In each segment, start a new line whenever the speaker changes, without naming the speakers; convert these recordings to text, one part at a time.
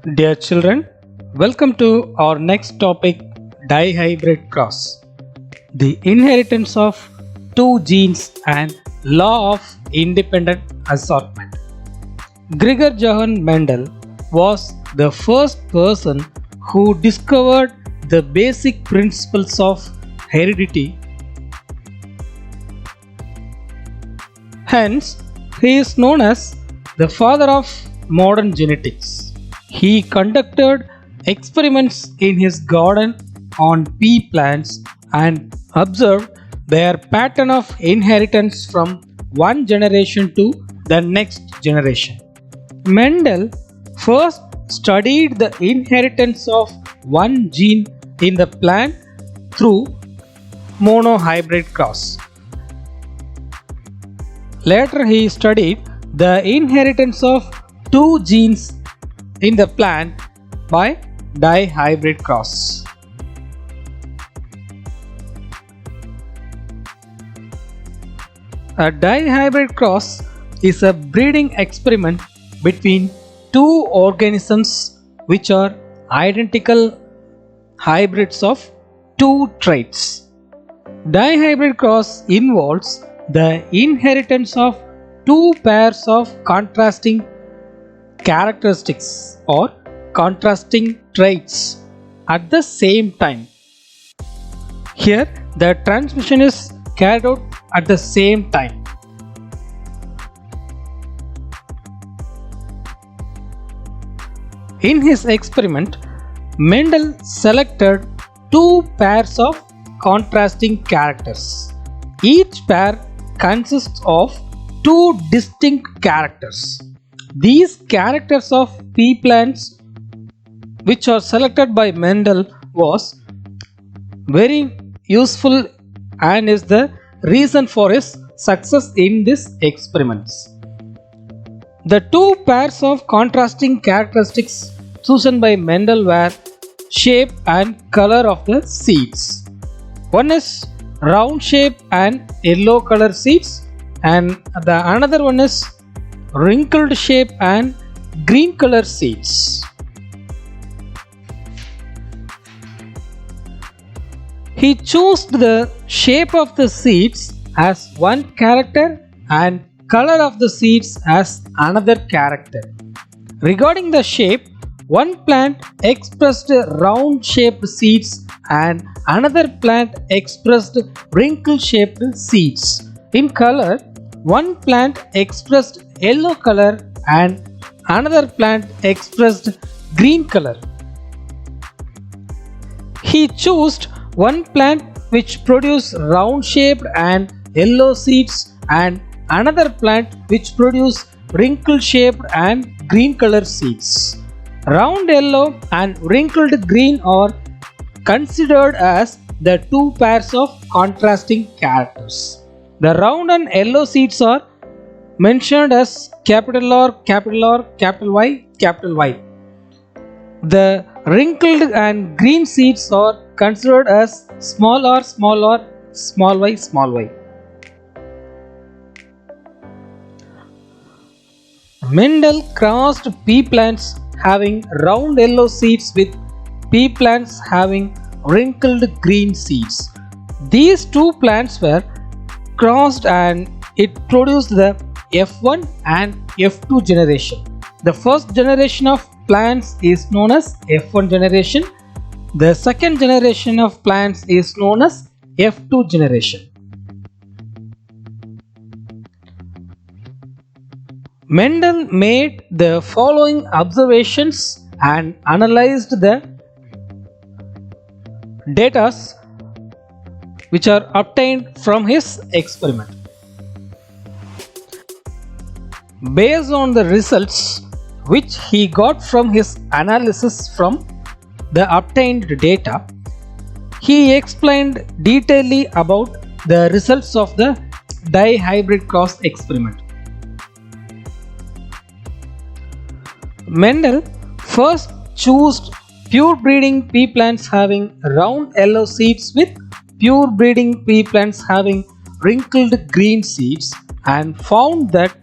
Dear children, welcome to our next topic, dihybrid cross. The inheritance of two genes and law of independent assortment. Gregor Johann Mendel was the first person who discovered the basic principles of heredity. Hence, he is known as the father of modern genetics. He conducted experiments in his garden on pea plants and observed their pattern of inheritance from one generation to the next generation. Mendel first studied the inheritance of one gene in the plant through monohybrid cross. Later, he studied the inheritance of two genes in the plant by dihybrid cross. A dihybrid cross is a breeding experiment between two organisms which are identical hybrids of two traits. Dihybrid cross involves the inheritance of two pairs of contrasting characteristics or contrasting traits at the same time. Here, the transmission is carried out at the same time. In his experiment, Mendel selected two pairs of contrasting characters. Each pair consists of two distinct characters. These characters of pea plants which are selected by Mendel was very useful and is the reason for his success in these experiments. The two pairs of contrasting characteristics chosen by Mendel were shape and color of the seeds. One is round shape and yellow color seeds, and the another one is wrinkled shape and green color seeds. He chose the shape of the seeds as one character and color of the seeds as another character. Regarding the shape, one plant expressed round shaped seeds and another plant expressed wrinkle shaped seeds. In color, one plant expressed yellow color and another plant expressed green color. He chose one plant which produced round shaped and yellow seeds and another plant which produced wrinkle shaped and green color seeds. Round yellow and wrinkled green are considered as the two pairs of contrasting characters. The round and yellow seeds are mentioned as capital R, capital R, capital Y, capital Y. The wrinkled and green seeds are considered as small r, small r, small y, small y. Mendel crossed pea plants having round yellow seeds with pea plants having wrinkled green seeds. These two plants were crossed and it produced the F1 and F2 generation. The first generation of plants is known as F1 generation. The second generation of plants is known as F2 generation. Mendel made the following observations and analyzed the data which are obtained from his experiment. Based on the results which he got from his analysis from the obtained data, he explained detailedly about the results of the dihybrid cross experiment. Mendel first chose pure breeding pea plants having round yellow seeds with pure breeding pea plants having wrinkled green seeds and found that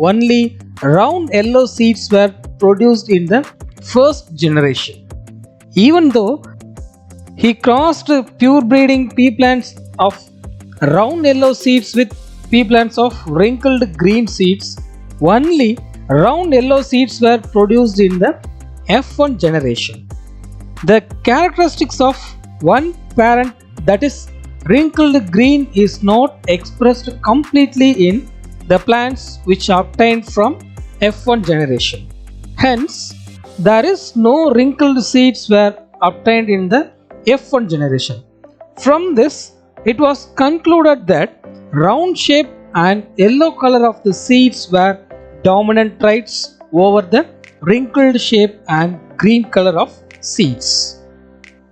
only round yellow seeds were produced in the first generation. Even though he crossed pure breeding pea plants of round yellow seeds with pea plants of wrinkled green seeds, only round yellow seeds were produced in the F1 generation. The characteristics of one parent, that is wrinkled green, is not expressed completely in the plants which obtained from F1 generation. Hence, there is no wrinkled seeds were obtained in the F1 generation. From this, it was concluded that round shape and yellow color of the seeds were dominant traits over the wrinkled shape and green color of seeds.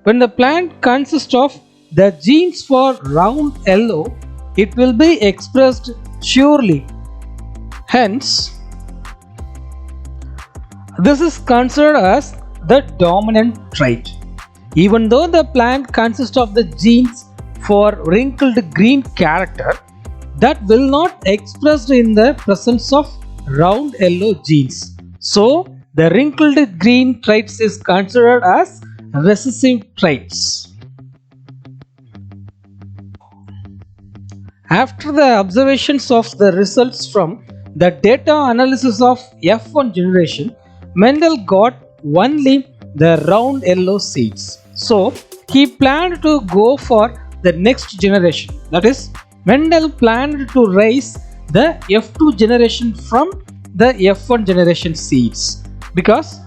When the plant consists of the genes for round yellow, it will be expressed surely. Hence, this is considered as the dominant trait. Even though the plant consists of the genes for wrinkled green character, that will not expressed in the presence of round yellow genes. So, the wrinkled green traits is considered as recessive traits. After the observations of the results from the data analysis of F1 generation, Mendel got only the round yellow seeds. So, he planned to go for the next generation. That is, Mendel planned to raise the F2 generation from the F1 generation seeds, because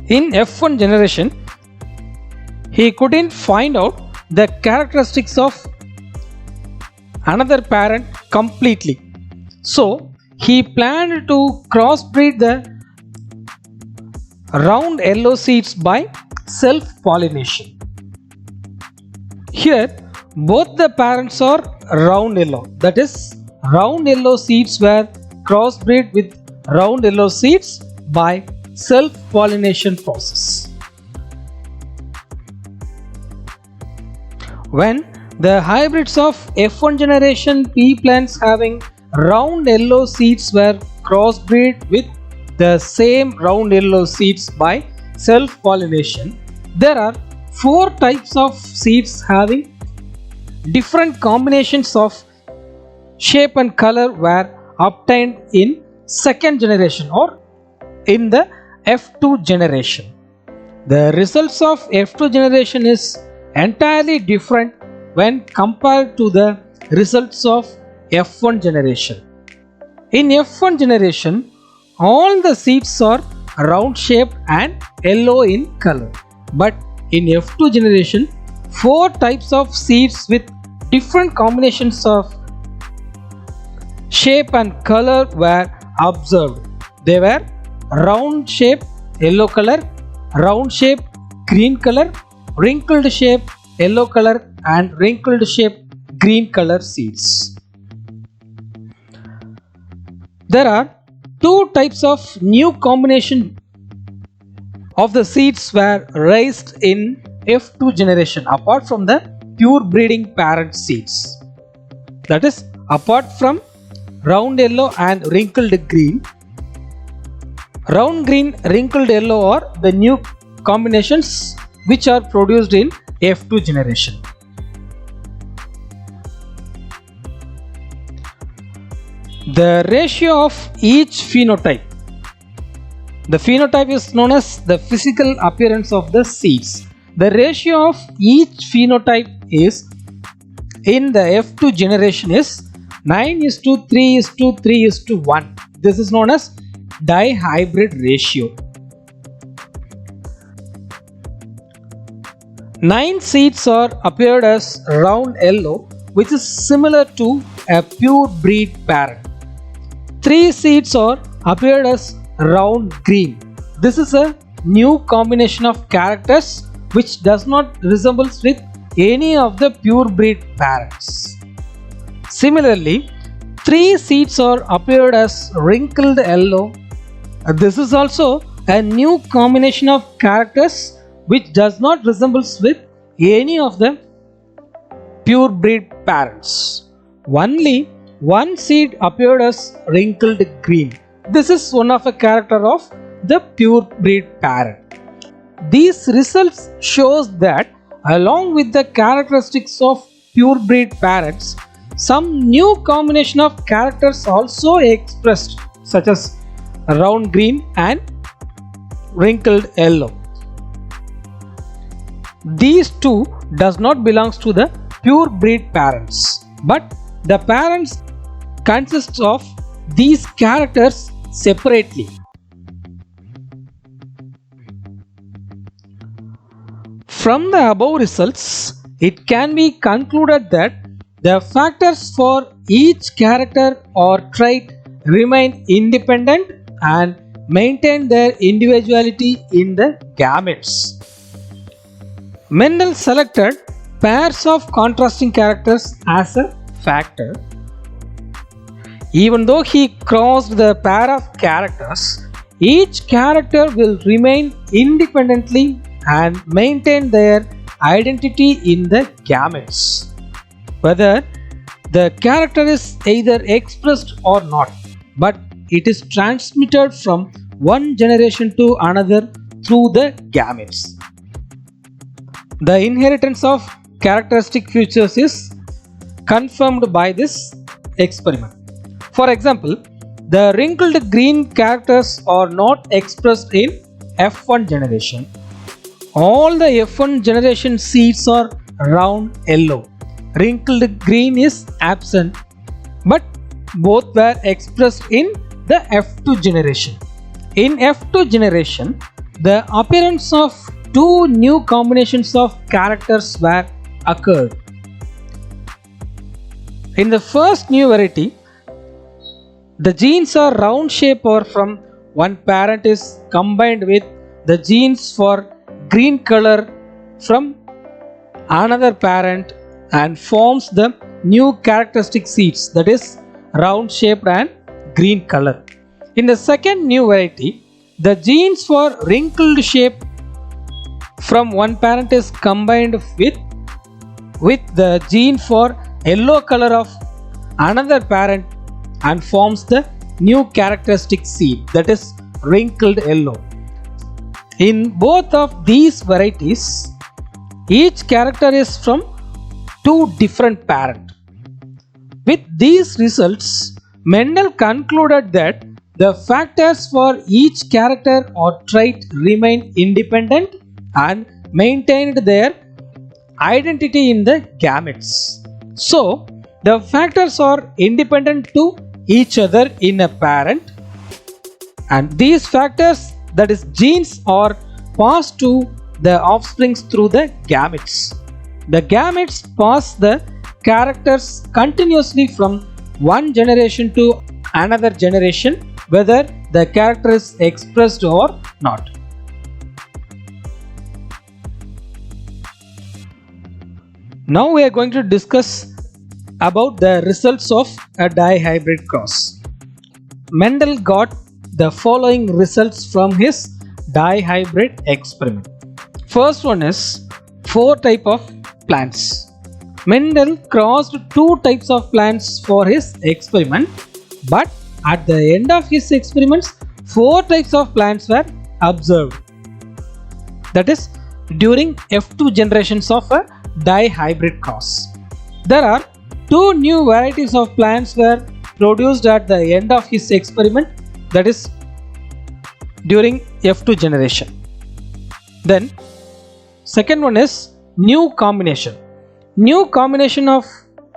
in F1 generation he couldn't find out the characteristics of another parent completely. So he planned to crossbreed the round yellow seeds by self-pollination. Here both the parents are round yellow, that is, round yellow seeds were crossbreed with round yellow seeds by self-pollination process. When the hybrids of F1 generation pea plants having round yellow seeds were crossbreed with the same round yellow seeds by self-pollination, there are 4 types of seeds having different combinations of shape and color were obtained in second generation or in the F2 generation. The results of F2 generation is entirely different when compared to the results of F1 generation. In F1 generation, all the seeds are round shaped and yellow in color. But in F2 generation, 4 types of seeds with different combinations of shape and color were observed. They were round shape, yellow color, round shape, green color, wrinkled shape, yellow color, and wrinkled shape, green color seeds. There are 2 types of new combination of the seeds were raised in F2 generation apart from the pure breeding parent seeds. That is, apart from round yellow and wrinkled green, round green, wrinkled yellow are the new combinations which are produced in F2 generation. The ratio of each phenotype. The phenotype is known as the physical appearance of the seeds. The ratio of each phenotype is in the F2 generation is 9:3:3:1. This is known as dihybrid ratio. 9 seeds are appeared as round yellow, which is similar to a pure breed parent. 3 seeds are appeared as round green. This is a new combination of characters which does not resemble with any of the pure breed parents. Similarly, 3 seeds are appeared as wrinkled yellow. This is also a new combination of characters which does not resemble with any of the pure breed parents. Only 1 seed appeared as wrinkled green. This is one of a character of the pure breed parent. These results shows that along with the characteristics of pure breed parents, some new combination of characters also expressed, such as round green and wrinkled yellow. These two does not belongs to the pure breed parents, but the parents consists of these characters separately. From the above results, it can be concluded that the factors for each character or trait remain independent and maintain their individuality in the gametes. Mendel selected pairs of contrasting characters as a factor. Even though he crossed the pair of characters, each character will remain independently and maintain their identity in the gametes, whether the character is either expressed or not, but it is transmitted from one generation to another through the gametes. The inheritance of characteristic features is confirmed by this experiment. For example, the wrinkled green characters are not expressed in F1 generation. All the F1 generation seeds are round yellow. Wrinkled green is absent, but both were expressed in the F2 generation. In F2 generation, the appearance of two new combinations of characters were occurred. In the first new variety, the genes are round shape or from one parent is combined with the genes for green color from another parent and forms the new characteristic seeds, that is round shaped and green color. In the second new variety, the genes for wrinkled shape from one parent is combined with the gene for yellow color of another parent and forms the new characteristic seed, that is wrinkled yellow. In both of these varieties, each character is from two different parents. With these results, Mendel concluded that the factors for each character or trait remain independent and maintained their identity in the gametes. So, the factors are independent to each other in a parent, and these factors, that is genes, are passed to the offsprings through the gametes. The gametes pass the characters continuously from one generation to another generation, whether the character is expressed or not. Now we are going to discuss about the results of a dihybrid cross. Mendel got the following results from his dihybrid experiment. First one is 4 types of plants. Mendel crossed 2 types of plants for his experiment, but at the end of his experiments, 4 types of plants were observed. That is during F2 generations of a dihybrid cross. There are 2 new varieties of plants were produced at the end of his experiment, that is during F2 generation. Then second one is new combination. New combination of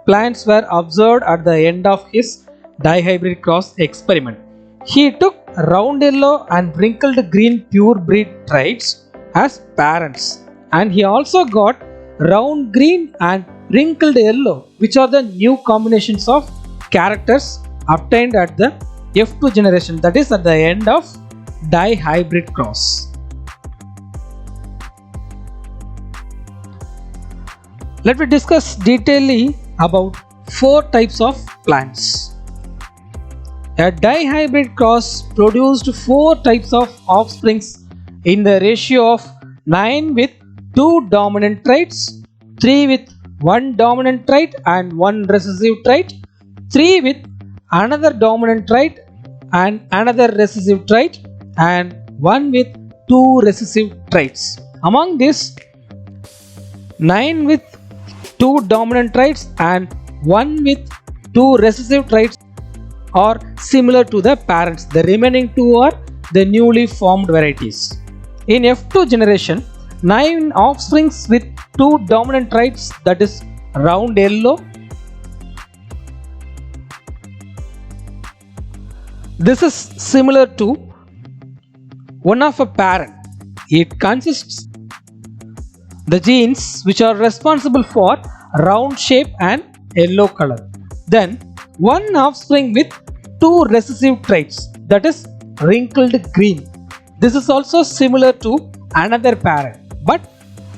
plants were observed at the end of his dihybrid cross experiment. He took round yellow and wrinkled green pure breed traits as parents, and he also got round green and wrinkled yellow, which are the new combinations of characters obtained at the F2 generation, that is at the end of dihybrid cross. Let me discuss detailedly about 4 types of plants. A dihybrid cross produced 4 types of offsprings in the ratio of 9 with 2 dominant traits, 3 with 1 dominant trait and 1 recessive trait, 3 with another dominant trait and another recessive trait, and one with 2 recessive traits. Among this, 9 with 2 dominant traits and 1 with 2 recessive traits are similar to the parents. The remaining 2 are the newly formed varieties. In F2 generation, 9 offsprings with 2 dominant traits, that is round yellow. This is similar to one of a parent. It consists the genes which are responsible for round shape and yellow color. Then one offspring with 2 recessive traits, that is wrinkled green. This is also similar to another parent, but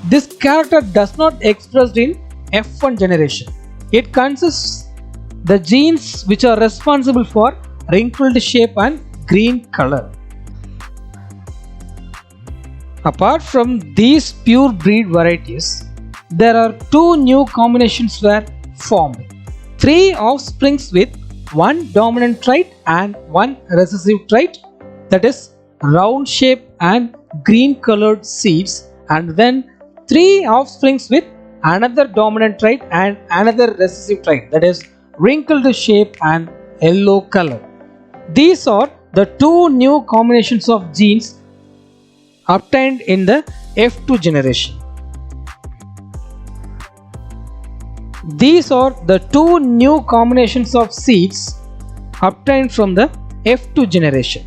this character does not expressed in F1 generation. It consists the genes which are responsible for wrinkled shape and green color. Apart from these pure breed varieties, there are 2 new combinations were formed. 3 offsprings with 1 dominant trait and 1 recessive trait, that is round shape and green colored seeds, and then 3 offsprings with another dominant trait and another recessive trait, that is wrinkled shape and yellow color. These are the 2 new combinations of genes obtained in the F2 generation. These are the 2 new combinations of seeds obtained from the F2 generation.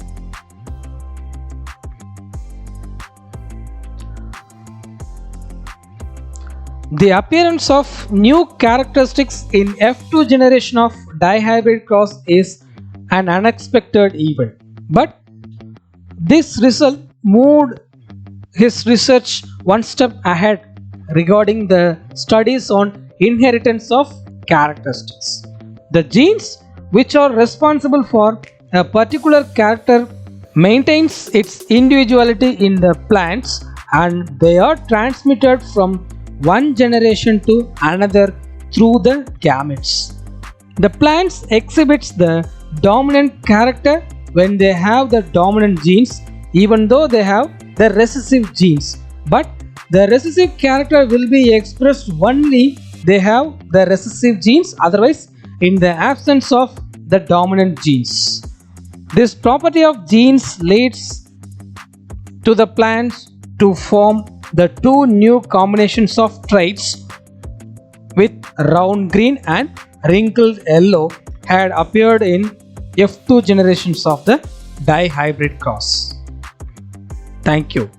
The appearance of new characteristics in F2 generation of dihybrid cross is an unexpected event, but this result moved his research one step ahead regarding the studies on inheritance of characteristics. The genes which are responsible for a particular character maintains its individuality in the plants, and they are transmitted from one generation to another through the gametes. The plants exhibits the dominant character when they have the dominant genes, even though they have the recessive genes, but the recessive character will be expressed only they have the recessive genes, otherwise in the absence of the dominant genes. This property of genes leads to the plants to form the 2 new combinations of traits with round green and wrinkled yellow had appeared in F2 generations of the dihybrid cross. Thank you.